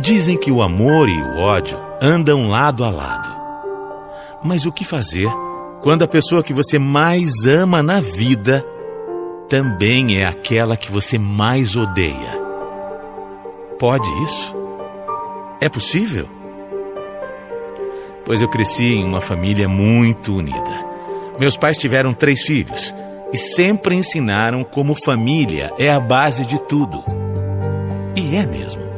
Dizem que o amor e o ódio andam lado a lado. Mas o que fazer quando a pessoa que você mais ama na vida também é aquela que você mais odeia? Pode isso? É possível? Pois eu cresci em uma família muito unida. Meus pais tiveram 3 filhos e sempre ensinaram como família é a base de tudo. E é mesmo.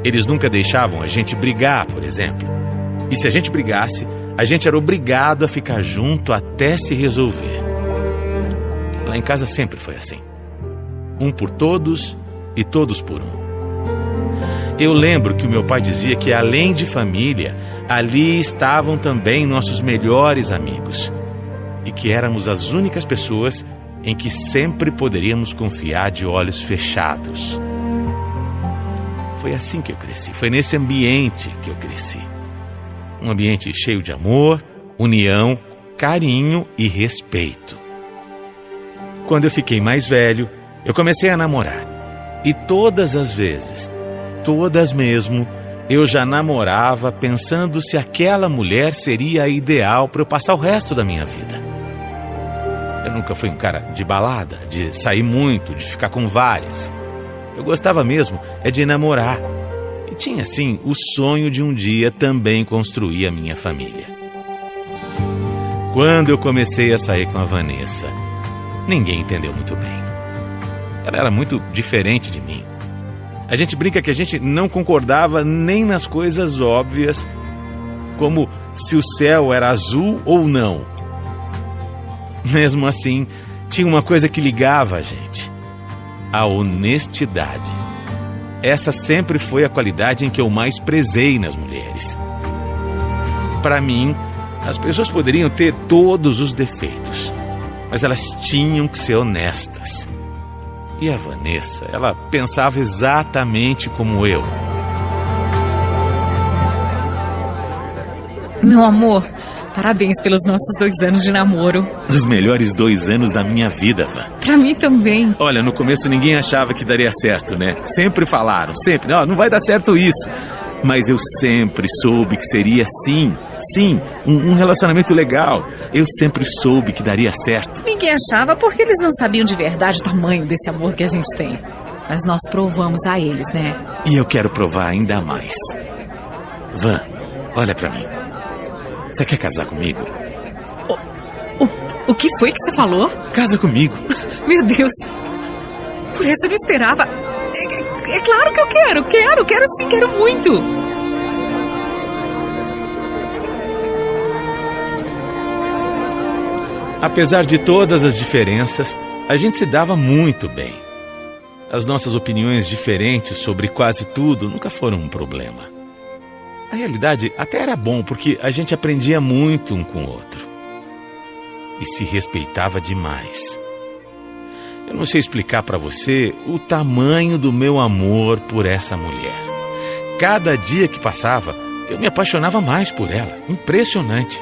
Eles nunca deixavam a gente brigar, por exemplo. E se a gente brigasse, a gente era obrigado a ficar junto até se resolver. Lá em casa sempre foi assim. Um por todos e todos por um. Eu lembro que o meu pai dizia que, além de família, ali estavam também nossos melhores amigos. E que éramos as únicas pessoas em que sempre poderíamos confiar de olhos fechados. Foi assim que eu cresci, foi nesse ambiente que eu cresci. Um ambiente cheio de amor, união, carinho e respeito. Quando eu fiquei mais velho, eu comecei a namorar. E todas as vezes, todas mesmo, eu já namorava pensando se aquela mulher seria a ideal para eu passar o resto da minha vida. Eu nunca fui um cara de balada, de sair muito, de ficar com várias. Eu gostava mesmo de namorar. E tinha, sim, o sonho de um dia também construir a minha família. Quando eu comecei a sair com a Vanessa, ninguém entendeu muito bem. Ela era muito diferente de mim. A gente brinca que a gente não concordava nem nas coisas óbvias, como se o céu era azul ou não. Mesmo assim, tinha uma coisa que ligava a gente: a honestidade. Essa sempre foi a qualidade em que eu mais prezei nas mulheres. Para mim, as pessoas poderiam ter todos os defeitos, mas elas tinham que ser honestas. E a Vanessa, ela pensava exatamente como eu. Meu amor, parabéns pelos nossos 2 anos de namoro. Os melhores 2 anos da minha vida, Van. Pra mim também. Olha, no começo ninguém achava que daria certo, né? Sempre falaram, sempre. Não vai dar certo isso. Mas eu sempre soube que seria sim, um relacionamento legal. Eu sempre soube que daria certo. Ninguém achava porque eles não sabiam de verdade o tamanho desse amor que a gente tem. Mas nós provamos a eles, né? E eu quero provar ainda mais. Van, olha pra mim. Você quer casar comigo? O que foi que você falou? Casa comigo. Meu Deus. Por isso eu não esperava. É claro que eu quero sim, quero muito. Apesar de todas as diferenças, a gente se dava muito bem. As nossas opiniões diferentes sobre quase tudo nunca foram um problema. A realidade até era bom, porque a gente aprendia muito um com o outro. E se respeitava demais. Eu não sei explicar para você o tamanho do meu amor por essa mulher. Cada dia que passava, eu me apaixonava mais por ela. Impressionante.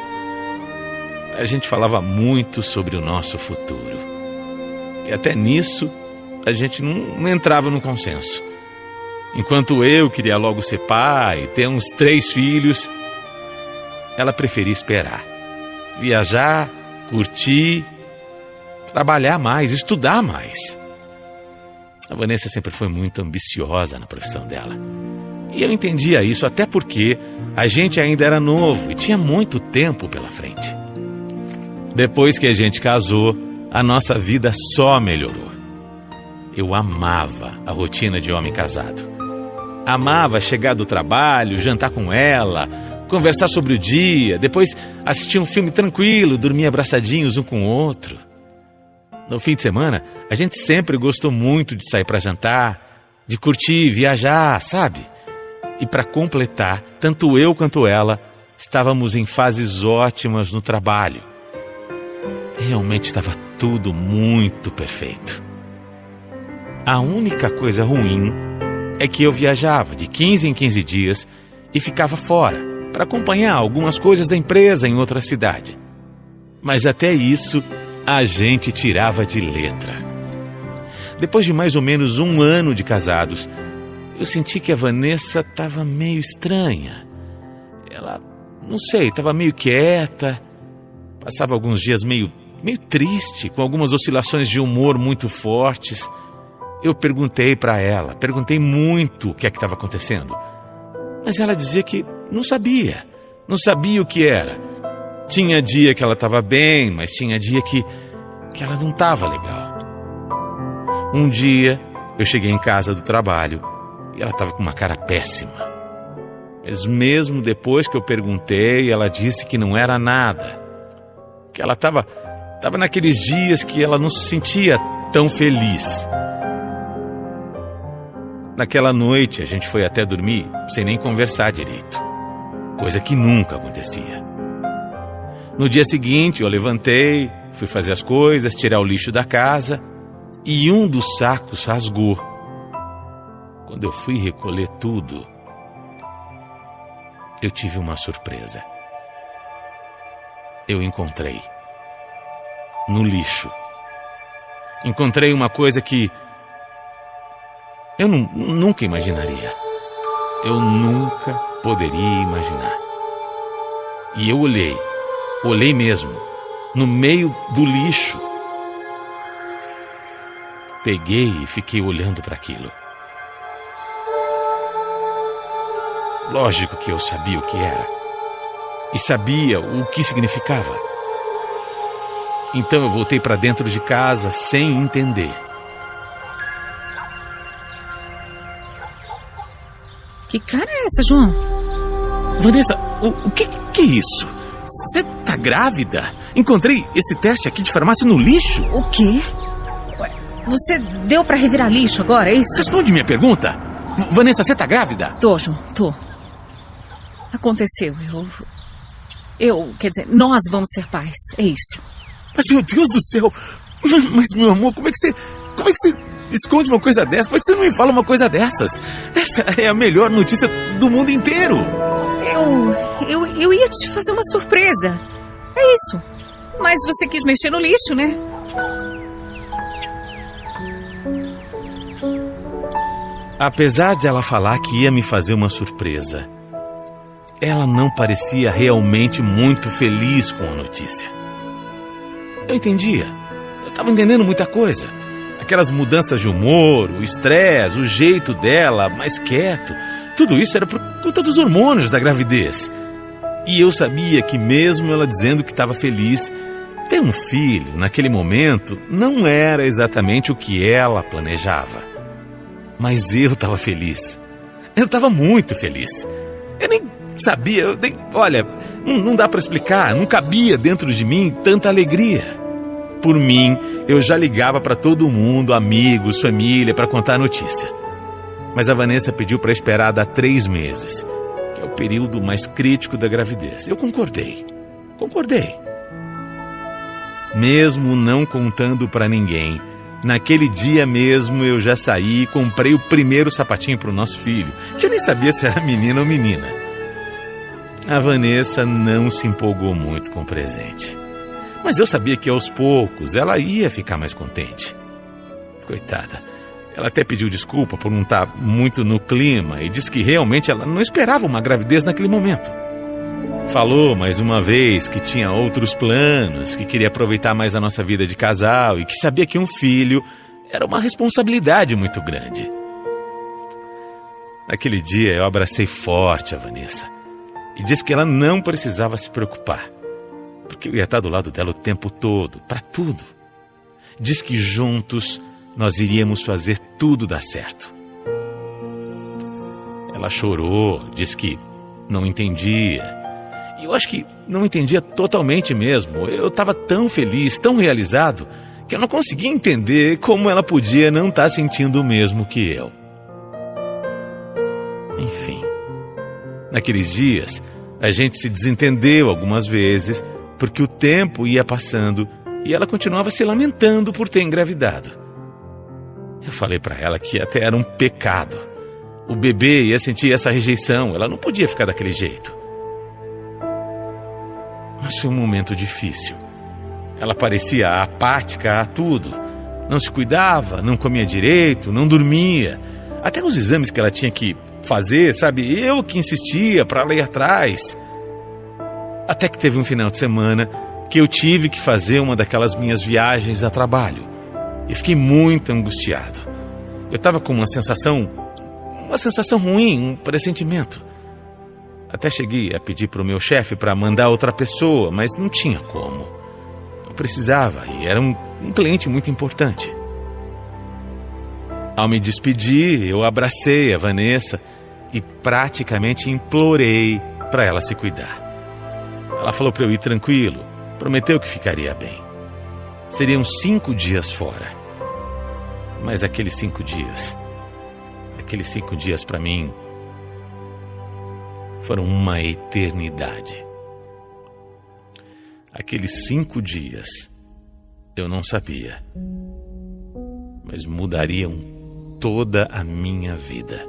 A gente falava muito sobre o nosso futuro. E até nisso, a gente não entrava no consenso. Enquanto eu queria logo ser pai, ter uns 3 filhos, ela preferia esperar. Viajar, curtir, trabalhar mais, estudar mais. A Vanessa sempre foi muito ambiciosa na profissão dela. E eu entendia isso, até porque a gente ainda era novo e tinha muito tempo pela frente. Depois que a gente casou, a nossa vida só melhorou. Eu amava a rotina de homem casado. Amava chegar do trabalho, jantar com ela, conversar sobre o dia, depois assistir um filme tranquilo, dormir abraçadinhos um com o outro. No fim de semana, a gente sempre gostou muito de sair para jantar, de curtir, viajar, sabe? E para completar, tanto eu quanto ela estávamos em fases ótimas no trabalho. Realmente estava tudo muito perfeito. A única coisa ruim é que eu viajava de 15 em 15 dias e ficava fora para acompanhar algumas coisas da empresa em outra cidade. Mas até isso a gente tirava de letra. Depois de mais ou menos 1 ano de casados, eu eu senti que a Vanessa estava meio estranha. Ela, não sei, estava meio quieta, passava alguns dias meio triste, com algumas oscilações de humor muito fortes. Eu perguntei para ela, perguntei muito o que é que estava acontecendo. Mas ela dizia que não sabia o que era. Tinha dia que ela estava bem, mas tinha dia que ela não estava legal. Um dia, eu cheguei em casa do trabalho e ela estava com uma cara péssima. Mas mesmo depois que eu perguntei, ela disse que não era nada. Que ela estava naqueles dias que ela não se sentia tão feliz. Naquela noite, a gente foi até dormir sem nem conversar direito. Coisa que nunca acontecia. No dia seguinte, eu levantei, fui fazer as coisas, tirar o lixo da casa e um dos sacos rasgou. Quando eu fui recolher tudo, eu tive uma surpresa. Eu encontrei, no lixo, encontrei uma coisa que eu nunca imaginaria. Eu nunca poderia imaginar. E eu olhei mesmo, no meio do lixo. Peguei e fiquei olhando para aquilo. Lógico que eu sabia o que era. E sabia o que significava. Então eu voltei para dentro de casa sem entender. Que cara é essa, João? Vanessa, o que é isso? Você tá grávida? Encontrei esse teste aqui de farmácia no lixo. O quê? Ué, você deu pra revirar lixo agora, é isso? Responde minha pergunta. Vanessa, você tá grávida? Tô, João, tô. Aconteceu, quer dizer, nós vamos ser pais, é isso. Mas, meu Deus do céu. Mas, meu amor, como é que você esconde uma coisa dessa? Como é que você não me fala uma coisa dessas? Essa é a melhor notícia do mundo inteiro. Eu ia te fazer uma surpresa. É isso. Mas você quis mexer no lixo, né? Apesar de ela falar que ia me fazer uma surpresa, ela não parecia realmente muito feliz com a notícia. Eu entendia. Eu estava entendendo muita coisa. Aquelas mudanças de humor, o estresse, o jeito dela, mais quieto. Tudo isso era por conta dos hormônios da gravidez. E eu sabia que mesmo ela dizendo que estava feliz, ter um filho, naquele momento, não era exatamente o que ela planejava. Mas eu estava feliz. Eu estava muito feliz. Eu nem sabia, olha, não dá para explicar, não cabia dentro de mim tanta alegria. Por mim, eu já ligava para todo mundo, amigos, família, para contar a notícia. Mas a Vanessa pediu para esperar dar 3 meses, que é o período mais crítico da gravidez. Eu concordei. Mesmo não contando para ninguém, naquele dia mesmo eu já saí e comprei o primeiro sapatinho para o nosso filho, que eu nem sabia se era menina ou menina. A Vanessa não se empolgou muito com o presente. Mas eu sabia que aos poucos ela ia ficar mais contente. Coitada, ela até pediu desculpa por não estar muito no clima e disse que realmente ela não esperava uma gravidez naquele momento. Falou mais uma vez que tinha outros planos, que queria aproveitar mais a nossa vida de casal e que sabia que um filho era uma responsabilidade muito grande. Naquele dia eu abracei forte a Vanessa e disse que ela não precisava se preocupar, porque eu ia estar do lado dela o tempo todo, para tudo. Diz que juntos nós iríamos fazer tudo dar certo. Ela chorou, disse que não entendia. E eu acho que não entendia totalmente mesmo. Eu estava tão feliz, tão realizado, que eu não conseguia entender como ela podia não estar sentindo o mesmo que eu. Enfim, naqueles dias, a gente se desentendeu algumas vezes, porque o tempo ia passando e ela continuava se lamentando por ter engravidado. Eu falei para ela que até era um pecado. O bebê ia sentir essa rejeição, ela não podia ficar daquele jeito. Mas foi um momento difícil. Ela parecia apática a tudo. Não se cuidava, não comia direito, não dormia. Até os exames que ela tinha que fazer, sabe? Eu que insistia para ela ir atrás. Até que teve um final de semana que eu tive que fazer uma daquelas minhas viagens a trabalho. E fiquei muito angustiado. Eu estava com uma sensação ruim, um pressentimento. Até cheguei a pedir para o meu chefe para mandar outra pessoa, mas não tinha como. Eu precisava e era um cliente muito importante. Ao me despedir, eu abracei a Vanessa e praticamente implorei para ela se cuidar. Ela falou para eu ir tranquilo, prometeu que ficaria bem. Seriam 5 dias fora. Mas aqueles 5 dias para mim foram uma eternidade. Aqueles 5 dias eu não sabia, mas mudariam toda a minha vida.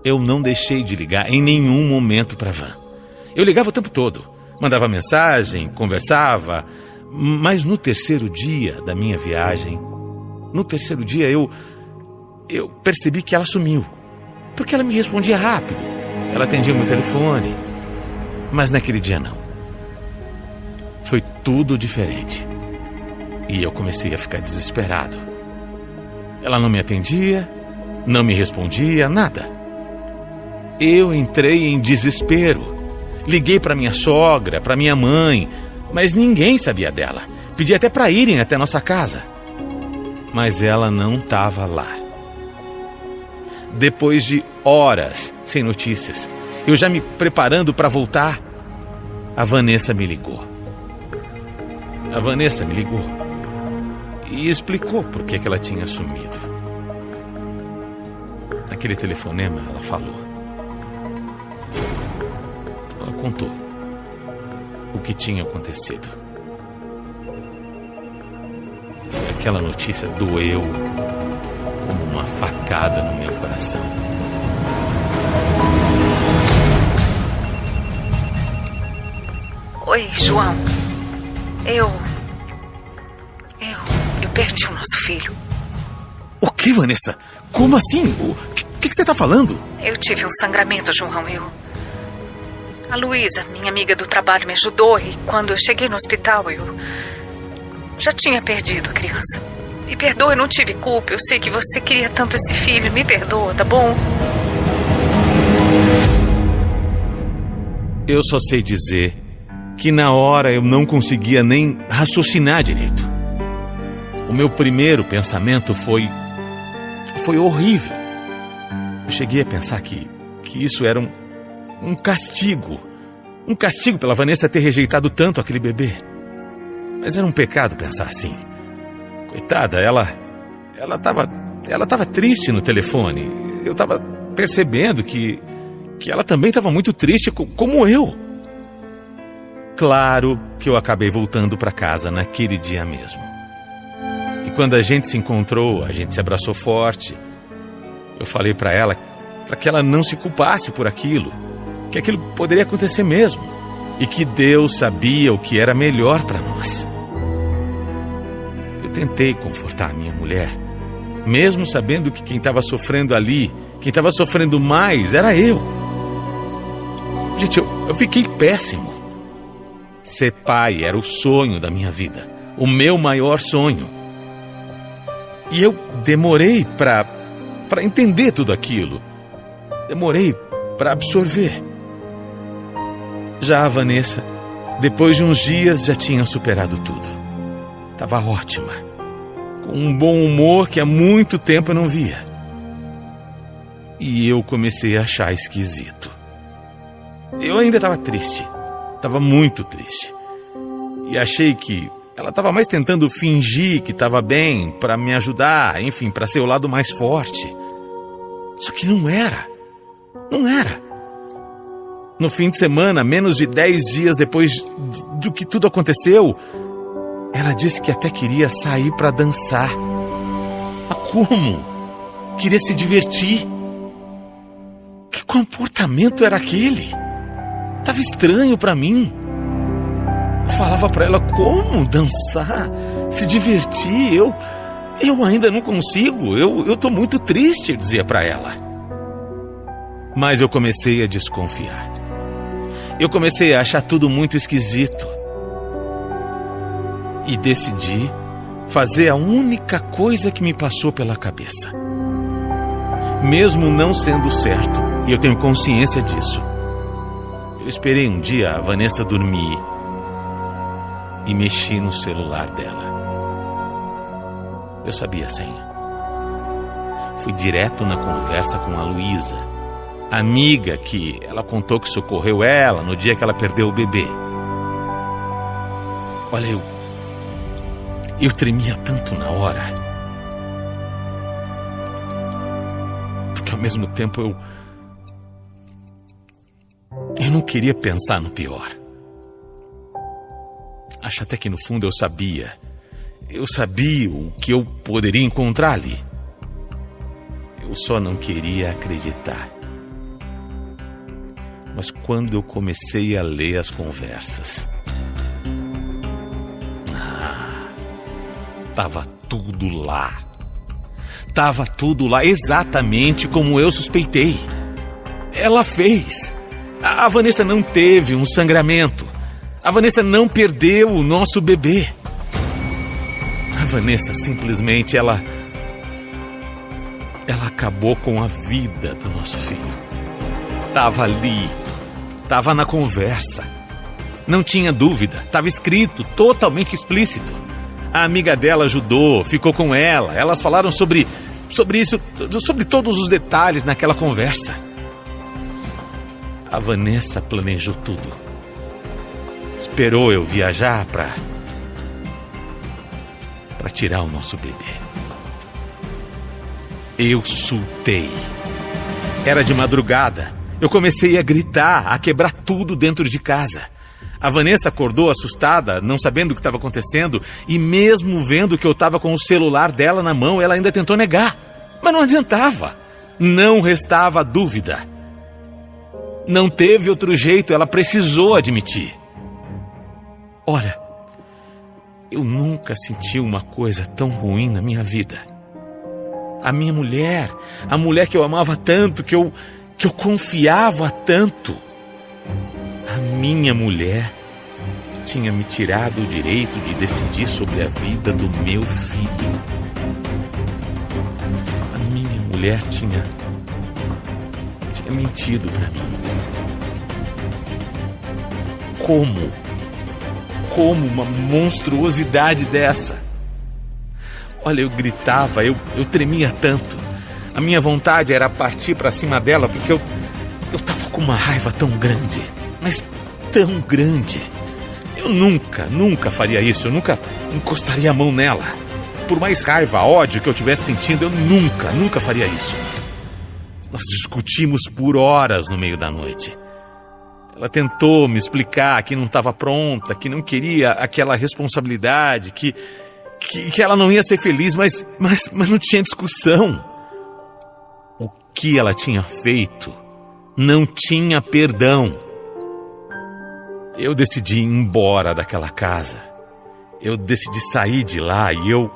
Eu não deixei de ligar em nenhum momento para a Van. Eu ligava o tempo todo, mandava mensagem, conversava, mas no terceiro dia da minha viagem, eu percebi que ela sumiu, porque ela me respondia rápido, ela atendia o meu telefone, mas naquele dia não. Foi tudo diferente e eu comecei a ficar desesperado. Ela não me atendia, não me respondia, nada. Eu entrei em desespero. Liguei para minha sogra, para minha mãe, mas ninguém sabia dela. Pedi até para irem até nossa casa. Mas ela não estava lá. Depois de horas sem notícias, eu já me preparando para voltar, a Vanessa me ligou. E explicou por que ela tinha sumido. Naquele telefonema, ela falou. Ela contou o que tinha acontecido. Aquela notícia doeu como uma facada no meu coração. Oi, João. Eu perdi o nosso filho. O que, Vanessa? Como assim? O que você está falando? Eu tive um sangramento, João. A Luísa, minha amiga do trabalho, me ajudou e quando eu cheguei no hospital, eu já tinha perdido a criança. Me perdoa, eu não tive culpa. Eu sei que você queria tanto esse filho. Me perdoa, tá bom? Eu só sei dizer que na hora eu não conseguia nem raciocinar direito. O meu primeiro pensamento foi horrível. Eu cheguei a pensar que isso era um castigo. Um castigo pela Vanessa ter rejeitado tanto aquele bebê. Mas era um pecado pensar assim. Coitada, ela estava triste no telefone. Eu estava percebendo que ela também estava muito triste, como eu. Claro que eu acabei voltando para casa naquele dia mesmo. E quando a gente se encontrou, a gente se abraçou forte. Eu falei para ela para que ela não se culpasse por aquilo, que aquilo poderia acontecer mesmo e que Deus sabia o que era melhor para nós. Eu tentei confortar a minha mulher, mesmo sabendo que quem estava sofrendo ali, quem estava sofrendo mais, era eu. Gente, eu fiquei péssimo. Ser pai era o sonho da minha vida, o meu maior sonho. E eu demorei para entender tudo aquilo. Demorei para absorver. Já a Vanessa, depois de uns dias, já tinha superado tudo. Estava ótima, com um bom humor que há muito tempo eu não via. E eu comecei a achar esquisito. Eu ainda estava triste, estava muito triste. E achei que ela estava mais tentando fingir que estava bem para me ajudar, enfim, para ser o lado mais forte. Só que não era. Não era. No fim de semana, menos de 10 dias depois do que tudo aconteceu, ela disse que até queria sair para dançar. Mas como? Queria se divertir. Que comportamento era aquele? Tava estranho para mim. Eu falava para ela como dançar, se divertir. Eu Eu ainda não consigo, eu tô muito triste, eu dizia para ela. Mas eu comecei a desconfiar. Eu comecei a achar tudo muito esquisito. E decidi fazer a única coisa que me passou pela cabeça. Mesmo não sendo certo, e eu tenho consciência disso. Eu esperei um dia a Vanessa dormir e mexi no celular dela. Eu sabia a senha. Fui direto na conversa com a Luísa, amiga que ela contou que socorreu ela no dia que ela perdeu o bebê. Olha, eu tremia tanto na hora, porque ao mesmo tempo eu não queria pensar no pior. Acho até que no fundo eu sabia o que eu poderia encontrar ali. Eu só não queria acreditar. Mas quando eu comecei a ler as conversas, Tava tudo lá. Tava tudo lá, exatamente como eu suspeitei. Ela fez. A Vanessa não teve um sangramento. A Vanessa não perdeu o nosso bebê. A Vanessa simplesmente, ela acabou com a vida do nosso filho. Tava ali. Tava na conversa. Não tinha dúvida. Tava escrito, totalmente explícito. A amiga dela ajudou, ficou com ela. Elas falaram sobre isso, sobre todos os detalhes naquela conversa. A Vanessa planejou tudo. Esperou eu viajar para tirar o nosso bebê. Eu surtei. Era de madrugada. Eu comecei a gritar, a quebrar tudo dentro de casa. A Vanessa acordou assustada, não sabendo o que estava acontecendo, e mesmo vendo que eu estava com o celular dela na mão, ela ainda tentou negar. Mas não adiantava. Não restava dúvida. Não teve outro jeito, ela precisou admitir. Olha, eu nunca senti uma coisa tão ruim na minha vida. A minha mulher, a mulher que eu amava tanto, que eu confiava tanto. A minha mulher tinha me tirado o direito de decidir sobre a vida do meu filho. A minha mulher tinha mentido para mim. Como uma monstruosidade dessa? Olha, eu gritava, eu tremia tanto. A minha vontade era partir para cima dela, porque eu tava com uma raiva tão grande. Mas tão grande. Eu nunca faria isso. Eu nunca encostaria a mão nela. Por mais raiva, ódio que eu estivesse sentindo, eu nunca faria isso. Nós discutimos por horas no meio da noite. Ela tentou me explicar que não estava pronta, que não queria aquela responsabilidade, que ela não ia ser feliz, mas não tinha discussão. O que ela tinha feito não tinha perdão. Eu decidi ir embora daquela casa. Eu decidi sair de lá e eu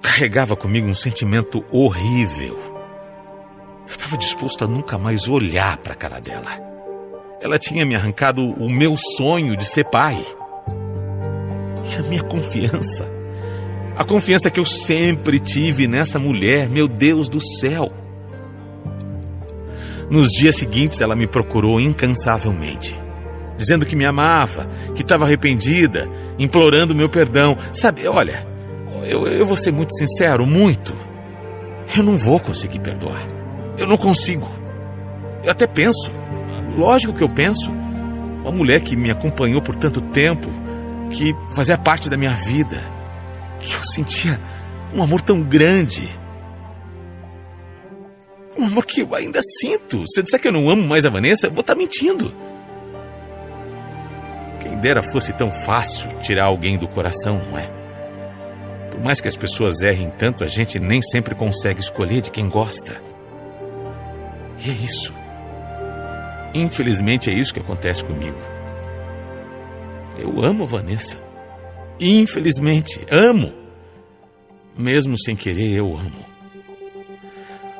carregava comigo um sentimento horrível. Eu estava disposto a nunca mais olhar para a cara dela. Ela tinha me arrancado o meu sonho de ser pai. E a minha confiança. A confiança que eu sempre tive nessa mulher, meu Deus do céu. Nos dias seguintes ela me procurou incansavelmente, dizendo que me amava, que estava arrependida, implorando meu perdão. Sabe, olha, eu vou ser muito sincero, muito. Eu não vou conseguir perdoar. Eu não consigo. Eu até penso, lógico que eu penso. Uma mulher que me acompanhou por tanto tempo, que fazia parte da minha vida, que eu sentia um amor tão grande. Um amor que eu ainda sinto. Se eu disser que eu não amo mais a Vanessa, eu vou estar mentindo. Quem dera fosse tão fácil tirar alguém do coração, não é? Por mais que as pessoas errem tanto, a gente nem sempre consegue escolher de quem gosta. E é isso. Infelizmente é isso que acontece comigo. Eu amo a Vanessa. Infelizmente, amo. Mesmo sem querer, eu amo.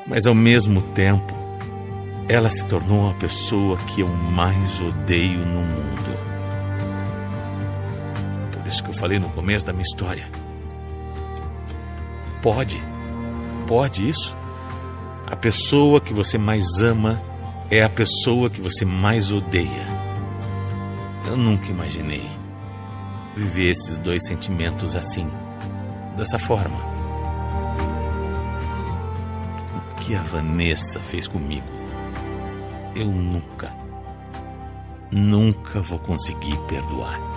Mas ao mesmo tempo, ela se tornou a pessoa que eu mais odeio no mundo. Por isso que eu falei no começo da minha história. Pode isso? A pessoa que você mais ama é a pessoa que você mais odeia. Eu nunca imaginei viver esses dois sentimentos assim, dessa forma. O que a Vanessa fez comigo, eu nunca vou conseguir perdoar.